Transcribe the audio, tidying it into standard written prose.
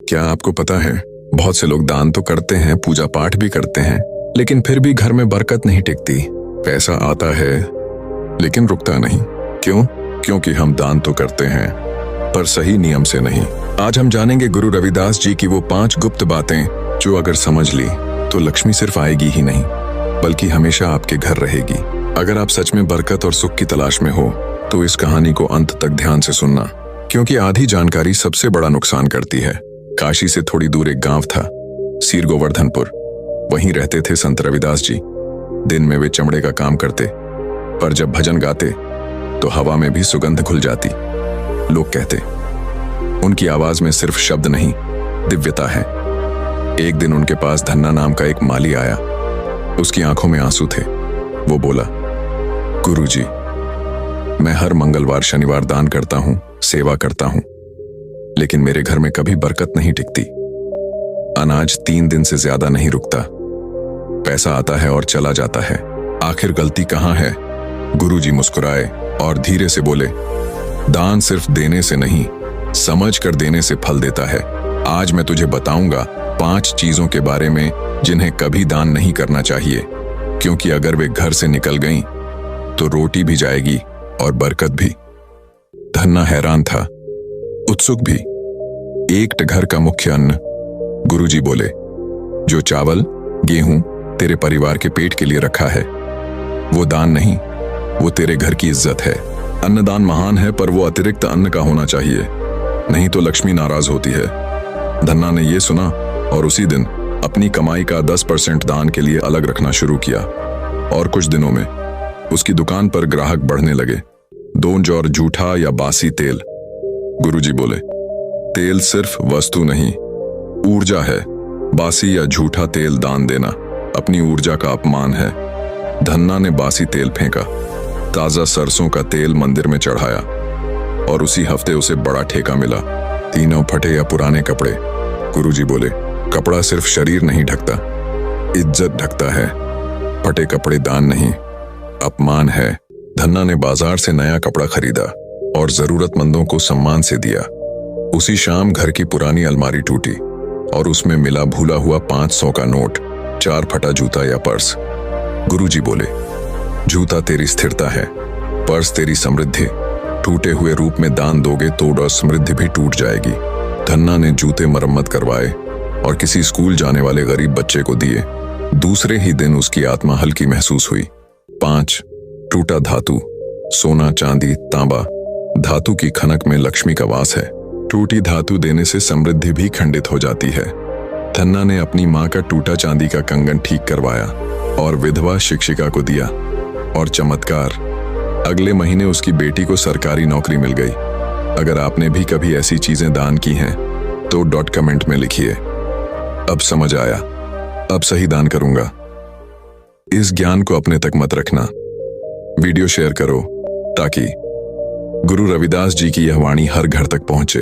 क्या आपको पता है, बहुत से लोग दान तो करते हैं, पूजा पाठ भी करते हैं, लेकिन फिर भी घर में बरकत नहीं टिकती। पैसा आता है लेकिन रुकता नहीं। क्यों? क्योंकि हम दान तो करते हैं पर सही नियम से नहीं। आज हम जानेंगे गुरु रविदास जी की वो 5 गुप्त बातें जो अगर समझ ली तो लक्ष्मी सिर्फ आएगी ही नहीं बल्कि हमेशा आपके घर रहेगी। अगर आप सच में बरकत और सुख की तलाश में हो तो इस कहानी को अंत तक ध्यान से सुनना, क्योंकि आधी जानकारी सबसे बड़ा नुकसान करती है। काशी से थोड़ी दूर एक गांव था, सीर गोवर्धनपुर। वहीं रहते थे संत रविदास जी। दिन में वे चमड़े का काम करते, पर जब भजन गाते तो हवा में भी सुगंध घुल जाती। लोग कहते उनकी आवाज में सिर्फ शब्द नहीं, दिव्यता है। एक दिन उनके पास धन्ना नाम का एक माली आया। उसकी आंखों में आंसू थे। वो बोला, गुरुजी, मैं हर मंगलवार शनिवार दान करता हूं, सेवा करता हूं, लेकिन मेरे घर में कभी बरकत नहीं टिकती। अनाज 3 दिन से ज्यादा नहीं रुकता। पैसा आता है और चला जाता है। आखिर गलती कहां है? गुरुजी मुस्कुराए और धीरे से बोले, दान सिर्फ देने से नहीं, समझ कर देने से फल देता है। आज मैं तुझे बताऊंगा 5 चीजों के बारे में जिन्हें कभी दान नहीं करना चाहिए, क्योंकि अगर वे घर से निकल गईं तो रोटी भी जाएगी और बरकत भी। धन्ना हैरान था, उत्सुक भी। एक घर का मुख्य अन्न, गुरुजी बोले, जो चावल गेहूं तेरे परिवार के पेट के लिए रखा है वो दान नहीं, वो तेरे घर की इज्जत है। अन्नदान महान है, पर वो अतिरिक्त अन्न का होना चाहिए, नहीं तो लक्ष्मी नाराज होती है। धन्ना ने ये सुना और उसी दिन अपनी कमाई का 10% दान के लिए अलग रखना शुरू किया। और कुछ दिनों में उसकी दुकान पर ग्राहक बढ़ने लगे। दोंज और जूठा या बासी तेल। गुरुजी बोले, तेल सिर्फ वस्तु नहीं, ऊर्जा है। बासी या झूठा तेल दान देना अपनी ऊर्जा का अपमान है। धन्ना ने बासी तेल फेंका, ताजा सरसों का तेल मंदिर में चढ़ाया और उसी हफ्ते उसे बड़ा ठेका मिला। तीनों फटे या पुराने कपड़े। गुरुजी बोले, कपड़ा सिर्फ शरीर नहीं ढकता, इज्जत ढकता है। फटे कपड़े दान नहीं, अपमान है। धन्ना ने बाजार से नया कपड़ा खरीदा और जरूरतमंदों को सम्मान से दिया। उसी शाम घर की पुरानी अलमारी टूटी और उसमें मिला भूला हुआ 500 का नोट, 4 फटा जूता या पर्स। गुरुजी बोले, जूता तेरी स्थिरता है, पर्स तेरी समृद्धि। टूटे हुए रूप में दान दोगे तो समृद्धि भी टूट जाएगी। धन्ना ने जूते मरम्मत करवाए और किसी स्कूल जाने वाले गरीब बच्चे को दिए। दूसरे ही दिन उसकी आत्मा हल्की महसूस हुई। 5 टूटा धातु, सोना, चांदी, तांबा। धातु की खनक में लक्ष्मी का वास है। टूटी धातु देने से समृद्धि भी खंडित हो जाती है। धन्ना ने अपनी मां का टूटा चांदी का कंगन ठीक करवाया और विधवा शिक्षिका को दिया। और चमत्कार, अगले महीने उसकी बेटी को सरकारी नौकरी मिल गई। अगर आपने भी कभी ऐसी चीजें दान की हैं तो कमेंट में लिखिए, अब समझ आया, अब सही दान करूंगा। इस ज्ञान को अपने तक मत रखना, वीडियो शेयर करो ताकि गुरु रविदास जी की यह वाणी हर घर तक पहुंचे।